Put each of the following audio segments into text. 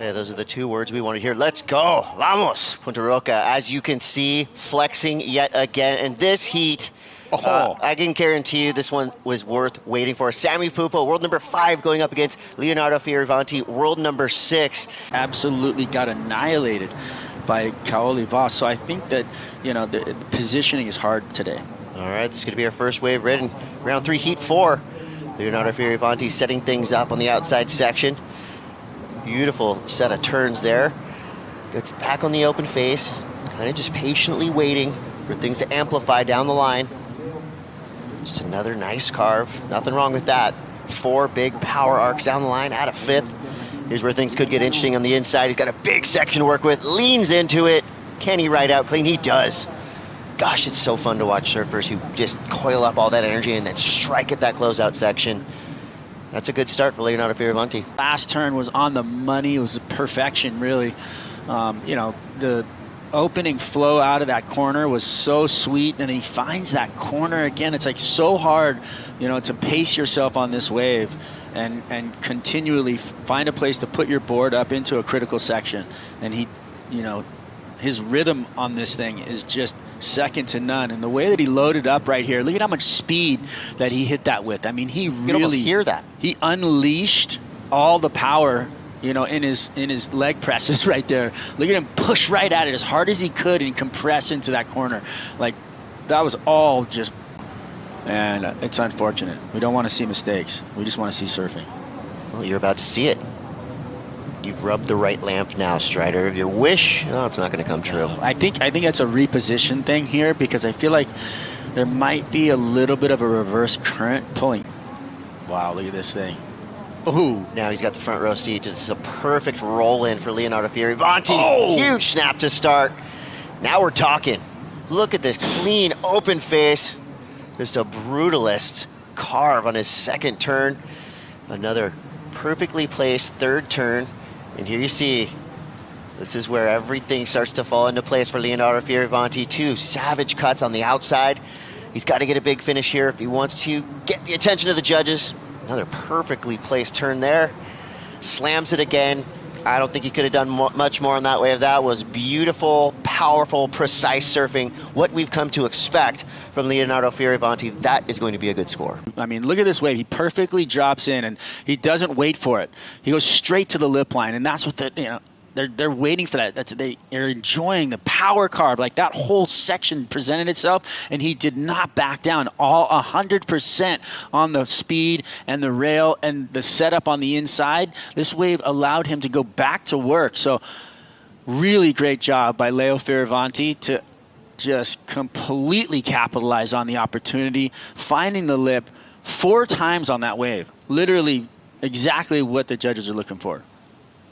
Yeah, those are the two words we want to hear. Let's go. Vamos. Punta Roca, as you can see, flexing yet again. And this heat, I can guarantee you this one was worth waiting for. S.Pupo, world number 5, going up against Leonardo Fioravanti, world number 6. Absolutely got annihilated by Kaoli Voss. So I think that, the positioning is hard today. All right, this is going to be our first wave ridden. Round 3, heat 4. Leonardo Fioravanti setting things up on the outside section. Beautiful set of turns there. Gets back on the open face, kind of just patiently waiting for things to amplify down the line. Just another nice carve. Nothing wrong with that. 4 big power arcs down the line, add a 5th. Here's where things could get interesting on the inside. He's got a big section to work with, leans into it. Can he ride out clean? He does. Gosh, it's so fun to watch surfers who just coil up all that energy and then strike at that closeout section. That's a good start for Leonardo Fioravanti. Last turn was on the money. It was perfection, really. The opening flow out of that corner was so sweet, and he finds that corner again. It's like so hard, to pace yourself on this wave and continually find a place to put your board up into a critical section. And he, his rhythm on this thing is just second to none. And the way that he loaded up right here, look at how much speed that he hit that with. I mean, he really, you can almost hear that. He unleashed all the power, in his leg presses right there. Look at him push right at it as hard as he could and compress into that corner. Like, that was all just, and it's unfortunate. We don't want to see mistakes. We just want to see surfing. Well, you're about to see it. You've rubbed the right lamp now, Strider. Your wish, it's not going to come true. I think that's a reposition thing here, because I feel like there might be a little bit of a reverse current pulling. Wow, look at this thing. Ooh. Now he's got the front row seat. This is a perfect roll in for Leonardo Fioravanti. Oh! Huge snap to start. Now we're talking. Look at this clean, open face. Just a brutalist carve on his second turn. Another perfectly placed third turn. And here you see, this is where everything starts to fall into place for Leonardo Fioravanti. 2 savage cuts on the outside. He's got to get a big finish here if he wants to get the attention of the judges. Another perfectly placed turn there. Slams it again. I don't think he could have done much more on that wave. That was beautiful, powerful, precise surfing. What we've come to expect from Leonardo Fioravanti, that is going to be a good score. I mean, look at this wave. He perfectly drops in, and he doesn't wait for it. He goes straight to the lip line, and that's what they're waiting for that. They're enjoying the power carve. Like, that whole section presented itself, and he did not back down. All 100% on the speed and the rail and the setup on the inside. This wave allowed him to go back to work. So really great job by Leo Fioravanti to just completely capitalize on the opportunity, finding the lip 4 times on that wave. Literally exactly what the judges are looking for.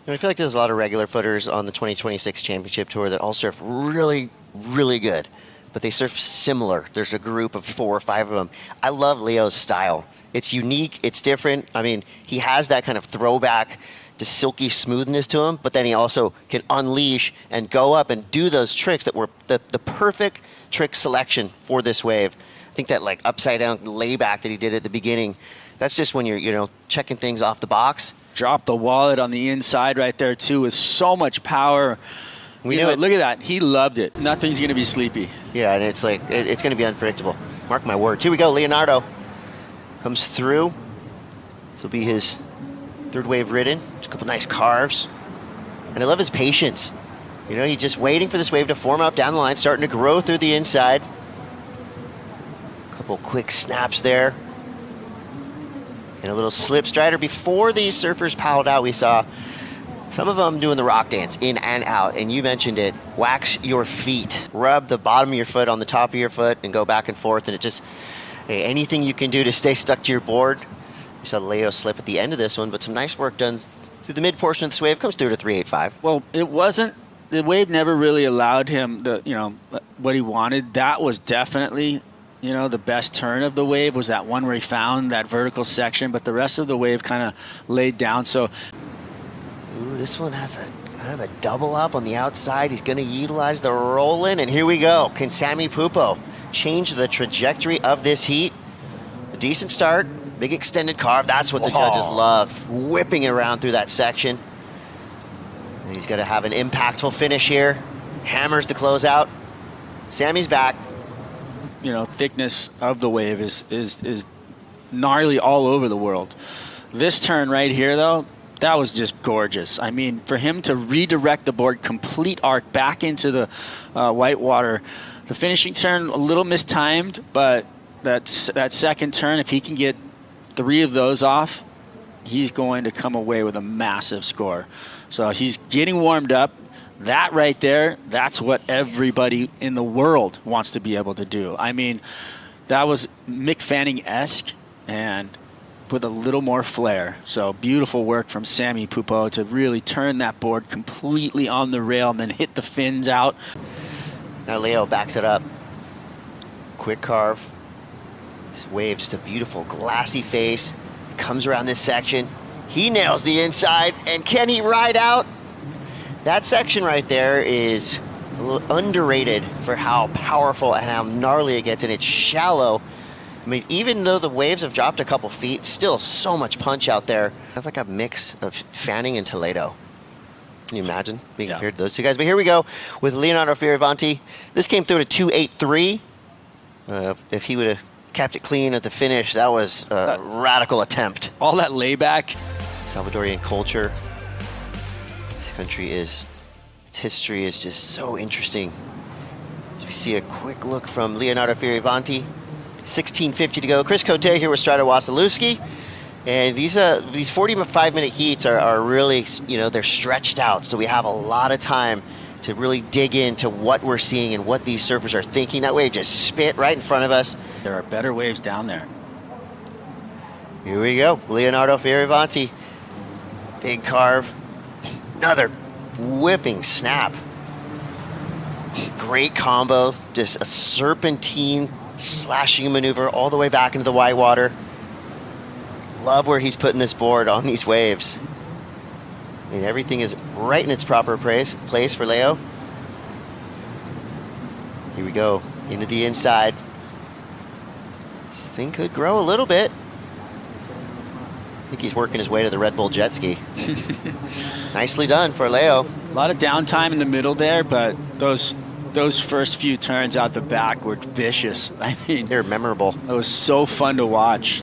I feel like there's a lot of regular footers on the 2026 Championship Tour that all surf really, really good, but they surf similar. There's a group of 4 or 5 of them. I love Leo's style. It's unique. It's different. I mean, he has that kind of throwback to silky smoothness to him, but then he also can unleash and go up and do those tricks that were the perfect trick selection for this wave. I think that like upside down layback that he did at the beginning, that's just when you're, checking things off the box. Drop the wallet on the inside right there, too, with so much power. Look at that. He loved it. Nothing's going to be sleepy. Yeah, and it's like, it's going to be unpredictable. Mark my words. Here we go. Leonardo comes through. This will be his third wave ridden. Just a couple nice carves. And I love his patience. He's just waiting for this wave to form up down the line, starting to grow through the inside. A couple quick snaps there. And a little slip Strider. Before these surfers paddled out, we saw some of them doing the rock dance in and out. And you mentioned it. Wax your feet. Rub the bottom of your foot on the top of your foot and go back and forth. And it just, anything you can do to stay stuck to your board. We saw Leo slip at the end of this one, but some nice work done through the mid portion of this wave. Comes through to 385. Well, it wasn't, the wave never really allowed him what he wanted. That was definitely the best turn of the wave was that one where he found that vertical section, but the rest of the wave kind of laid down. So, this one has kind of a double up on the outside. He's going to utilize the roll in, and here we go. Can S.Pupo change the trajectory of this heat? A decent start, big extended carve. That's what the judges love. Whipping it around through that section. And he's got to have an impactful finish here. Hammers the closeout. Sammy's back. You know, thickness of the wave is gnarly all over the world. This turn right here, though, that was just gorgeous. I mean, for him to redirect the board complete arc back into the white water. The finishing turn, a little mistimed, but that second turn, if he can get 3 of those off, he's going to come away with a massive score. So he's getting warmed up. That right there, that's what everybody in the world wants to be able to do. I mean, that was Mick Fanning-esque and with a little more flair. So beautiful work from S.Pupo to really turn that board completely on the rail and then hit the fins out. Now Leo backs it up. Quick carve. This wave, just a beautiful glassy face. Comes around this section. He nails the inside, and can he ride out? That section right there is a little underrated for how powerful and how gnarly it gets, and it's shallow. I mean, even though the waves have dropped a couple feet, still so much punch out there. It's like a mix of Fanning and Toledo. Can you imagine being compared to those two guys? But here we go with Leonardo Fioravanti. This came through to 2.83. If he would have kept it clean at the finish, that was a radical attempt. All that layback. Salvadorian culture. This country its history is just so interesting. So we see a quick look from Leonardo Fioravanti. 16:50 to go. Chris Cote here with Strider Wasilewski. And these 45-minute heats are really, you know, they're stretched out. So we have a lot of time to really dig into what we're seeing and what these surfers are thinking. That wave just spit right in front of us. There are better waves down there. Here we go. Leonardo Fioravanti. Big carve. Another whipping snap. Great combo. Just a serpentine slashing maneuver all the way back into the white water. Love where he's putting this board on these waves. I mean, everything is right in its proper place for Leo. Here we go. Into the inside. This thing could grow a little bit. I think he's working his way to the Red Bull jet ski. Nicely done for Leo. A lot of downtime in the middle there, but those first few turns out the back were vicious. I mean, they're memorable. It was so fun to watch.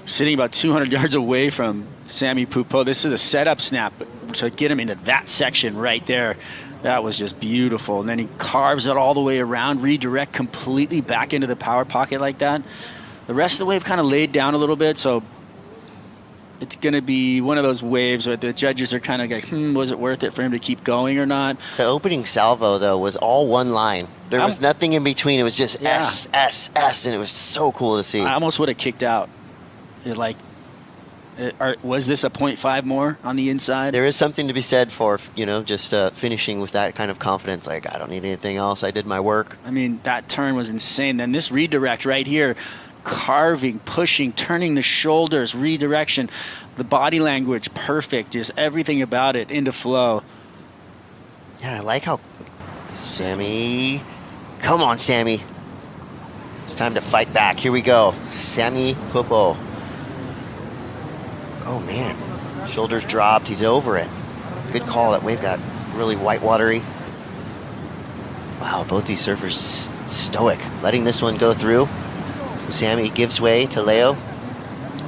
Sitting about 200 yards away from S.Pupo. This is a setup snap to get him into that section right there. That was just beautiful. And then he carves it all the way around, redirect completely back into the power pocket like that. The rest of the wave kind of laid down a little bit, so it's going to be one of those waves where the judges are kind of like, was it worth it for him to keep going or not? The opening salvo, though, was all one line. There was nothing in between. It was just S, S, S, and it was so cool to see. I almost would have kicked out. Was this a 0.5 more on the inside? There is something to be said for, you know, just finishing with that kind of confidence. Like, I don't need anything else. I did my work. I mean, that turn was insane. Then this redirect right here, carving, pushing, turning the shoulders, redirection, the body language, perfect. Just everything about it into flow. Yeah, I like how Sammy. Come on, Sammy. It's time to fight back. Here we go. S.Pupo. Oh, man. Shoulders dropped. He's over it. Good call. That wave got really white watery. Wow, both these surfers stoic. Letting this one go through. So Sammy gives way to Leo.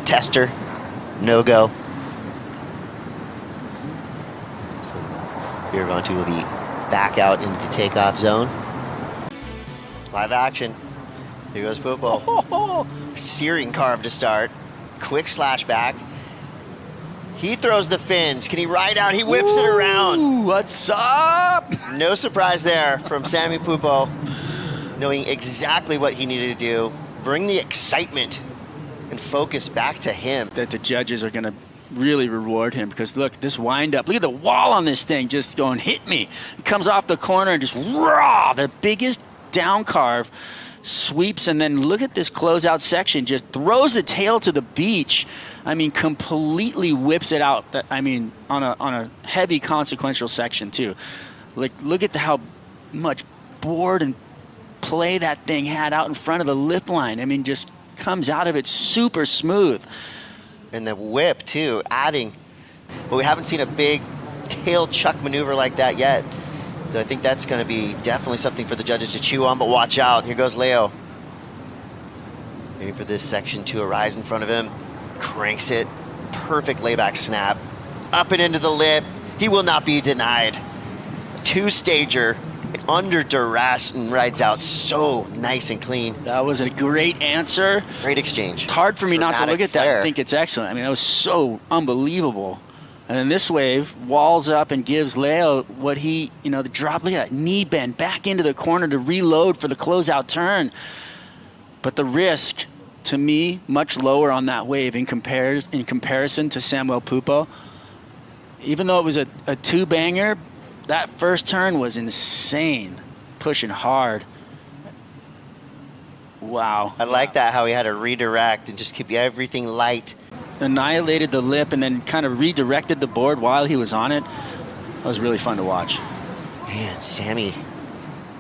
Tester. No go. Fioravanti will be back out into the takeoff zone. Live action. Here goes Pupo. Searing carve to start. Quick slash back. He throws the fins. Can he ride out? He whips it around. What's up? No surprise there from S.Pupo, knowing exactly what he needed to do. Bring the excitement and focus back to him. That the judges are going to really reward him because look, this wind up. Look at the wall on this thing just going, hit me. It comes off the corner and just raw. The biggest down carve. Sweeps, and then look at this closeout section. Just throws the tail to the beach. I mean, completely whips it out. I mean, on a heavy consequential section too. Like, look at how much board and play that thing had out in front of the lip line. I mean, just comes out of it super smooth. And the whip too, adding. But we haven't seen a big tail chuck maneuver like that yet. So I think that's going to be definitely something for the judges to chew on, but watch out. Here goes Leo. Waiting for this section to arise in front of him. Cranks it. Perfect layback snap. Up and into the lip. He will not be denied. Two-stager under duress and rides out so nice and clean. That was a great answer. Great exchange. It's hard for me not to look at that. Flare. I think it's excellent. I mean, that was so unbelievable. And then this wave walls up and gives Leo what he, the drop, look at that, knee bend back into the corner to reload for the closeout turn. But the risk, to me, much lower on that wave in comparison to S.Pupo. Even though it was a two-banger, that first turn was insane, pushing hard. Wow. I like that, how he had to redirect and just keep everything light. Annihilated the lip and then kind of redirected the board while he was on it. That was really fun to watch. Man, Sammy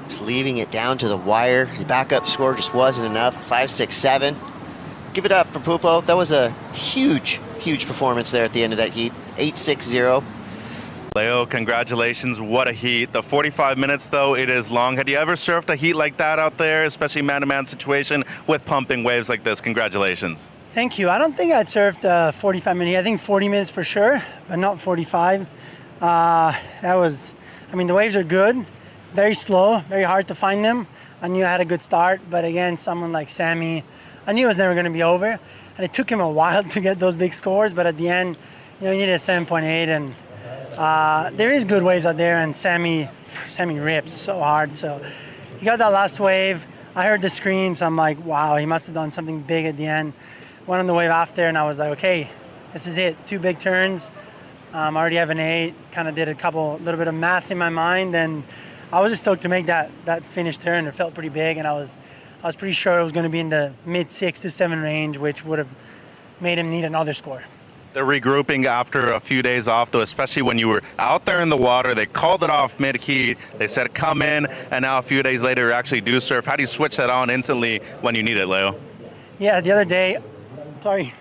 is leaving it down to the wire. The backup score just wasn't enough. 5, 6, 7. Give it up for Pupo. That was a huge, huge performance there at the end of that heat. 8-6-0. Leo, congratulations. What a heat. The 45 minutes, though, it is long. Had you ever surfed a heat like that out there, especially man-to-man situation with pumping waves like this? Congratulations. Thank you. I don't think I'd surfed 45 minutes. I think 40 minutes for sure, but not 45. The waves are good, very slow, very hard to find them. I knew I had a good start, but again, someone like Sammy, I knew it was never going to be over. And it took him a while to get those big scores, but at the end, he needed a 7.8, and there is good waves out there, and Sammy rips so hard. So he got that last wave. I heard the scream, so I'm like, wow, he must have done something big at the end. Went on the wave after, and I was like, okay, this is it. 2 big turns. I already have an 8. Kind of did a little bit of math in my mind, and I was just stoked to make that finish turn. It felt pretty big, and I was pretty sure it was going to be in the mid 6 to 7 range, which would have made him need another score. They're regrouping after a few days off, though, especially when you were out there in the water. They called it off mid-heat. They said come in, and now a few days later, you actually do surf. How do you switch that on instantly when you need it, Leo? Yeah, the other day, sorry,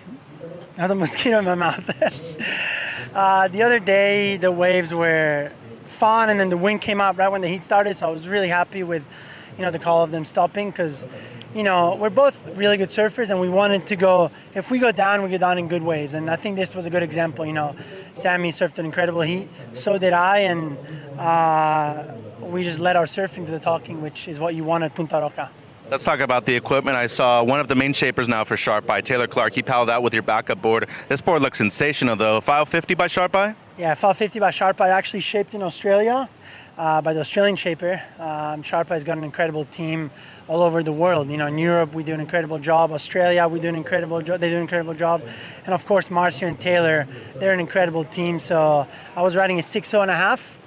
I had a mosquito in my mouth. The other day, the waves were fun, and then the wind came up right when the heat started, so I was really happy with, the call of them stopping, because, we're both really good surfers, and we wanted to go, if we go down, we go down in good waves, and I think this was a good example. Sammy surfed an incredible heat, so did I, and we just let our surfing do the talking, which is what you want at Punta Roca. Let's talk about the equipment. I saw one of the main shapers now for Sharp Eye, Taylor Clark. He paddled out with your backup board. This board looks sensational, though. File 50 by Sharp Eye? Yeah, File 50 by Sharp Eye, actually shaped in Australia by the Australian shaper. Sharp Eye's got an incredible team all over the world. In Europe, we do an incredible job. Australia, we do an incredible job. They do an incredible job. And of course, Marcio and Taylor, they're an incredible team. So I was riding a 6.5.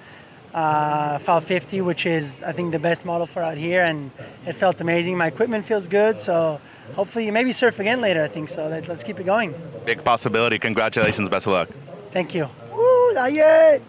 File 50, which is, I think, the best model for out here, and it felt amazing. My equipment feels good, so hopefully maybe surf again later, I think. So let's keep it going. Big possibility. Congratulations. Best of luck. Thank you. Woo, not yet.